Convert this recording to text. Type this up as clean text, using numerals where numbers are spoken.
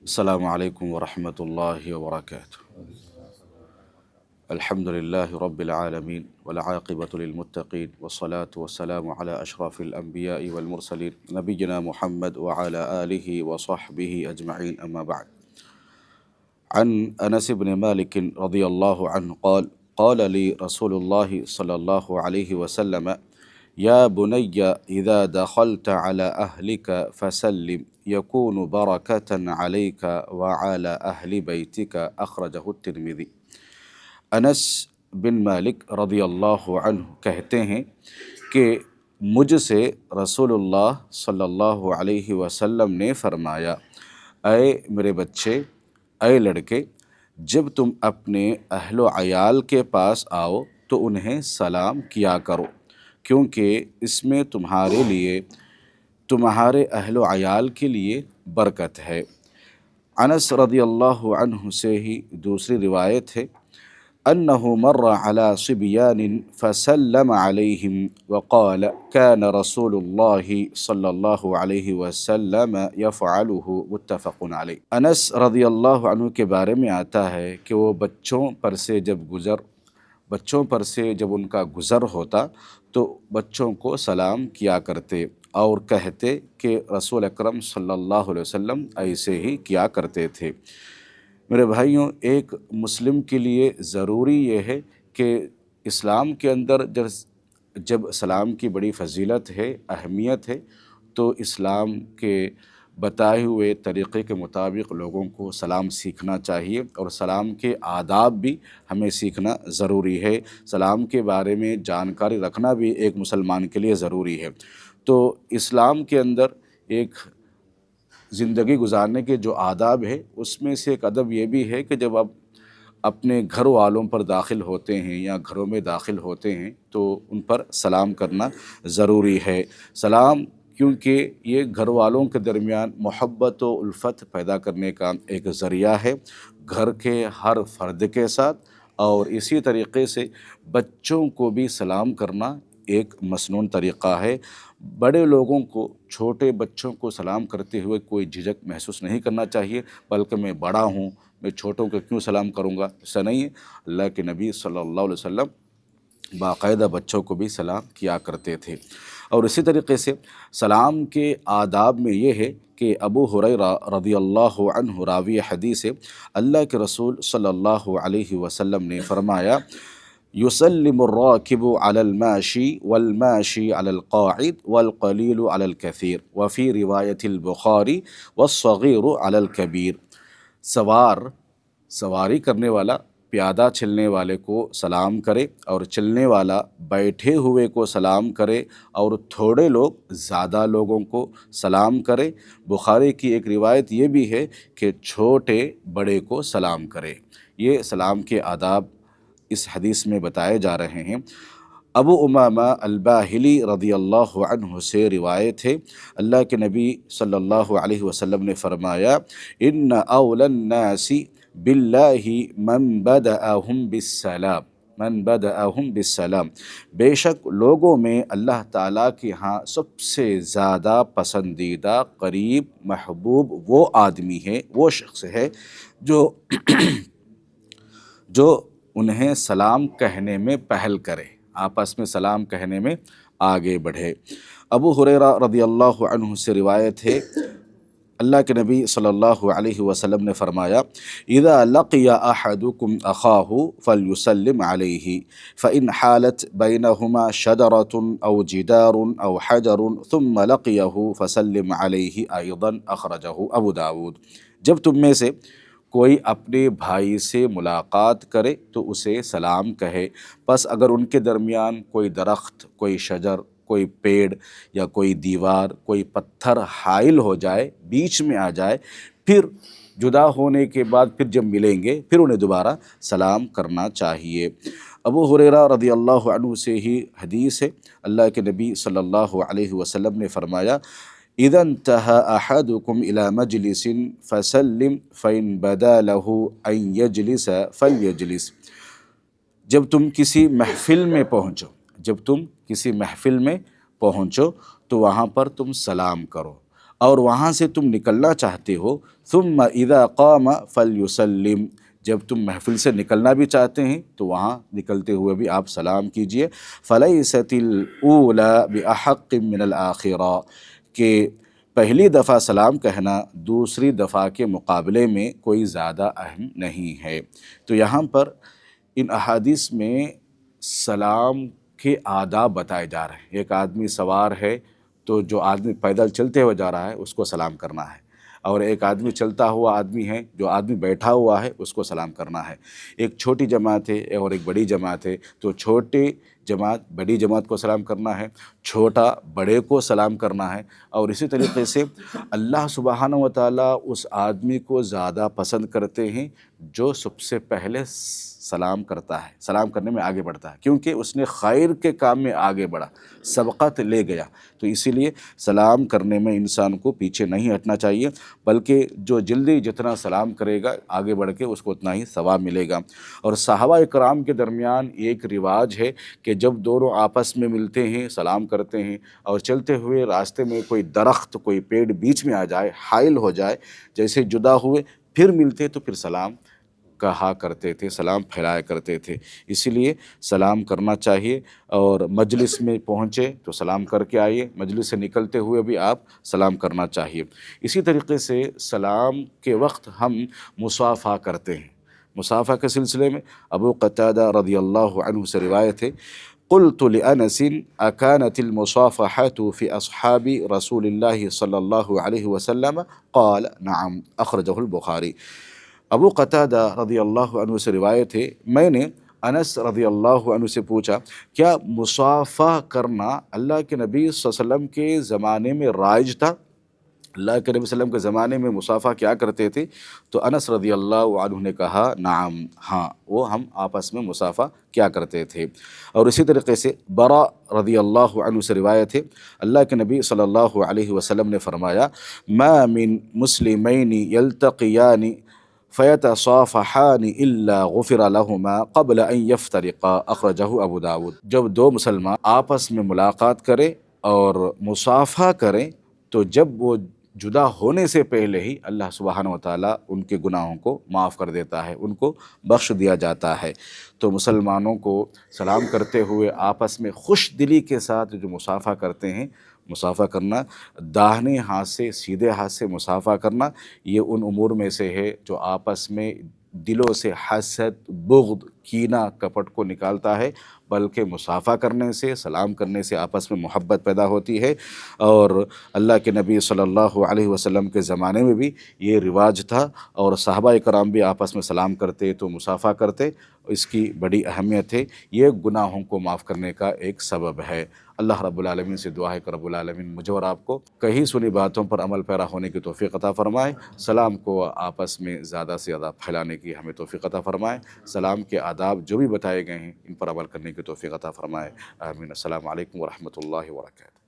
السلام عليكم ورحمة الله وبركاته. الحمد لله رب العالمين والعاقبة للمتقين والصلاة والسلام على أشرف الأنبياء والمرسلين نبينا محمد وعلى آله وصحبه أجمعين، أما بعد. عن أنس بن مالك رضي الله عنه قال لي رسول الله صلى الله عليه وسلم: يا بني إذا دخلت على أهلك فسلم يكون بركة عليك وعلى أهل بيتك، أخرجه الترمذي۔ انس بن مالک رضی اللہ عنہ کہتے ہیں کہ مجھ سے رسول اللہ صلی اللہ علیہ وسلم نے فرمایا: اے میرے بچے، اے لڑکے، جب تم اپنے اہل و عیال کے پاس آؤ تو انہیں سلام کیا کرو، کیونکہ اس میں تمہارے لیے، تمہارے اہل و عیال کے لیے برکت ہے۔ انس رضی اللہ عنہ سے ہی دوسری روایت ہے: انه مر على صبيان فسلم عليهم وقال كان رسول الله صلی اللہ علیہ وسلم يفعله، متفق علیہ۔ انس رضی اللہ عنہ کے بارے میں آتا ہے کہ وہ بچوں پر سے جب ان کا گزر ہوتا تو بچوں کو سلام کیا کرتے اور کہتے کہ رسول اکرم صلی اللہ علیہ وسلم ایسے ہی کیا کرتے تھے۔ میرے بھائیوں، ایک مسلم کے لیے ضروری یہ ہے کہ اسلام کے اندر جب سلام کی بڑی فضیلت ہے، اہمیت ہے، تو اسلام کے بتائے ہوئے طریقے کے مطابق لوگوں کو سلام سیکھنا چاہیے، اور سلام کے آداب بھی ہمیں سیکھنا ضروری ہے۔ سلام کے بارے میں جانکاری رکھنا بھی ایک مسلمان کے لیے ضروری ہے۔ تو اسلام کے اندر ایک زندگی گزارنے کے جو آداب ہے، اس میں سے ایک ادب یہ بھی ہے کہ جب آپ اپنے گھر والوں پر داخل ہوتے ہیں یا گھروں میں داخل ہوتے ہیں تو ان پر سلام کرنا ضروری ہے۔ سلام کیونکہ یہ گھر والوں کے درمیان محبت و الفت پیدا کرنے کا ایک ذریعہ ہے، گھر کے ہر فرد کے ساتھ، اور اسی طریقے سے بچوں کو بھی سلام کرنا ایک مسنون طریقہ ہے۔ بڑے لوگوں کو، چھوٹے بچوں کو سلام کرتے ہوئے کوئی جھجک محسوس نہیں کرنا چاہیے، بلکہ میں بڑا ہوں، میں چھوٹوں کو کیوں سلام کروں گا، ایسا نہیں ہے۔ اللہ کے نبی صلی اللہ علیہ وسلم باقاعدہ بچوں کو بھی سلام کیا کرتے تھے۔ اور اسی طریقے سے سلام کے آداب میں یہ ہے کہ ابو ہریرہ رضی اللہ عنہ راوی حدیث ہے، اللہ کے رسول صلی اللہ علیہ وسلم نے فرمایا: يسلم الراكب على الماشي والماشي على القاعد والقليل على الكثير، وفي رواية البخاری والصغير على الكبير۔ سواری کرنے والا پیادہ چلنے والے کو سلام کرے، اور چلنے والا بیٹھے ہوئے کو سلام کرے، اور تھوڑے لوگ زیادہ لوگوں کو سلام کرے۔ بخاری کی ایک روایت یہ بھی ہے کہ چھوٹے بڑے کو سلام کرے۔ یہ سلام کے آداب اس حدیث میں بتائے جا رہے ہیں۔ ابو امامہ الباہلی رضی اللہ عنہ سے روایت ہے، اللہ کے نبی صلی اللہ علیہ وسلم نے فرمایا: ان اولی الناس باللہ من بدأہم بالسلام، بے شک لوگوں میں اللہ تعالیٰ کے ہاں سب سے زیادہ پسندیدہ، قریب، محبوب وہ آدمی ہے، وہ شخص ہے جو انہیں سلام کہنے میں پہل کرے، آپس میں سلام کہنے میں آگے بڑھے۔ ابو ہریرہ رضی اللہ عنہ سے روایت ہے، اللہ کے نبی صلی اللہ علیہ وسلم نے فرمایا: اذا لقی احدکم اخاہ فلیسلم علیہ فان حالت بینہما شجرۃ او جدار او حجر ثم لقیہ فسلم علیہ ایضا، اخرجہ ابو داود۔ جب تم میں سے کوئی اپنے بھائی سے ملاقات کرے تو اسے سلام کہے، پس اگر ان کے درمیان کوئی درخت، کوئی شجر، کوئی پیڑ یا کوئی دیوار، کوئی پتھر حائل ہو جائے، بیچ میں آ جائے، پھر جدا ہونے کے بعد پھر جب ملیں گے پھر انہیں دوبارہ سلام کرنا چاہیے۔ ابو ہریرہ رضی اللہ عنہ سے ہی حدیث ہے، اللہ کے نبی صلی اللہ علیہ وسلم نے فرمایا: اذا انتہى احدکم الى مجلس فسلم فان بدا له ان یجلس فلیجلس۔ جب تم کسی محفل میں پہنچو تو وہاں پر تم سلام کرو، اور وہاں سے تم نکلنا چاہتے ہو ثم اذا قام فلیسلم، جب تم محفل سے نکلنا بھی چاہتے ہیں تو وہاں نکلتے ہوئے بھی آپ سلام کیجئے۔ فلیست الاولی باحق من الاخرہ، کہ پہلی دفعہ سلام کہنا دوسری دفعہ کے مقابلے میں کوئی زیادہ اہم نہیں ہے۔ تو یہاں پر ان احادیث میں سلام کے آداب بتائے جا رہے ہیں۔ ایک آدمی سوار ہے تو جو آدمی پیدل چلتے ہوئے جا رہا ہے اس کو سلام کرنا ہے، اور ایک آدمی چلتا ہوا آدمی ہے، جو آدمی بیٹھا ہوا ہے اس کو سلام کرنا ہے۔ ایک چھوٹی جماعت ہے اور ایک بڑی جماعت ہے، تو چھوٹی جماعت بڑی جماعت کو سلام کرنا ہے، چھوٹا بڑے کو سلام کرنا ہے۔ اور اسی طریقے سے اللہ سبحانہ و تعالیٰ اس آدمی کو زیادہ پسند کرتے ہیں جو سب سے پہلے سلام کرتا ہے، سلام کرنے میں آگے بڑھتا ہے، کیونکہ اس نے خیر کے کام میں آگے بڑھا، سبقت لے گیا۔ تو اسی لیے سلام کرنے میں انسان کو پیچھے نہیں ہٹنا چاہیے، بلکہ جو جلدی جتنا سلام کرے گا آگے بڑھ کے اس کو اتنا ہی ثواب ملے گا۔ اور صحابہ اکرام کے درمیان ایک رواج ہے کہ جب دونوں آپس میں ملتے ہیں سلام کرتے ہیں، اور چلتے ہوئے راستے میں کوئی درخت کوئی پیڑ بیچ میں آ جائے، حائل ہو جائے، جیسے جدا ہوئے پھر ملتے تو پھر سلام کہا کرتے تھے، سلام پھیلایا کرتے تھے۔ اسی لیے سلام کرنا چاہیے، اور مجلس میں پہنچے تو سلام کر کے آئیے، مجلس سے نکلتے ہوئے بھی آپ سلام کرنا چاہیے۔ اسی طریقے سے سلام کے وقت ہم مصافحہ کرتے ہیں۔ مصافحہ کے سلسلے میں ابو قتادہ رضی اللہ عنہ سے روایت ہے، قلت لأنس أكانت المصافحة في أصحاب رسول الله صلی اللہ علیہ وسلم قال نعم، اخرجہ البخاری۔ ابو قتادہ رضی اللہ عنہ سے روایت ہے، میں نے انس رضی اللہ عنہ سے پوچھا کیا مصافحہ کرنا اللہ کے نبی صلی اللہ علیہ وسلم کے زمانے میں رائج تھا؟ اللہ کے نبی صلی اللہ علیہ وسلم کے زمانے میں مصافحہ کیا کرتے تھے؟ تو انس رضی اللہ عنہ نے کہا نعم، ہاں، وہ ہم آپس میں مصافحہ کیا کرتے تھے۔ اور اسی طریقے سے برا رضی اللہ عنہ سے روایت ہے، اللہ کے نبی صلی اللہ علیہ وسلم نے فرمایا ما من مسلمین یلتقیان فیتصافحان الا غفر لہما قبل ان یفترقا، اخرجہ ابو داود۔ جب دو مسلمان آپس میں ملاقات کریں اور مصافحہ کریں تو جب وہ جدا ہونے سے پہلے ہی اللہ سبحانہ و تعالیٰ ان کے گناہوں کو معاف کر دیتا ہے، ان کو بخش دیا جاتا ہے۔ تو مسلمانوں کو سلام کرتے ہوئے آپس میں خوش دلی کے ساتھ جو مصافحہ کرتے ہیں، مصافحہ کرنا، داہنے ہاتھ سے سیدھے ہاتھ سے مصافحہ کرنا، یہ ان امور میں سے ہے جو آپس میں دلوں سے حسد، بغض، کینہ، کپٹ کو نکالتا ہے، بلکہ مصافحہ کرنے سے، سلام کرنے سے آپس میں محبت پیدا ہوتی ہے۔ اور اللہ کے نبی صلی اللہ علیہ وسلم کے زمانے میں بھی یہ رواج تھا، اور صحابہ کرام بھی آپس میں سلام کرتے تو مصافحہ کرتے، اس کی بڑی اہمیت ہے، یہ گناہوں کو معاف کرنے کا ایک سبب ہے۔ اللہ رب العالمین سے دعا ہے کہ رب العالمین مجھے اور آپ کو کہیں سنی باتوں پر عمل پیرا ہونے کی توفیق عطا فرمائے، سلام کو آپس میں زیادہ سے زیادہ پھیلانے کی ہمیں توفیق عطا فرمائے، سلام کے آداب جو بھی بتائے گئے ہیں ان پر عمل کرنے کی توفیق عطا فرمائے، آمین۔ السلام علیکم ورحمۃ اللہ وبرکاتہ۔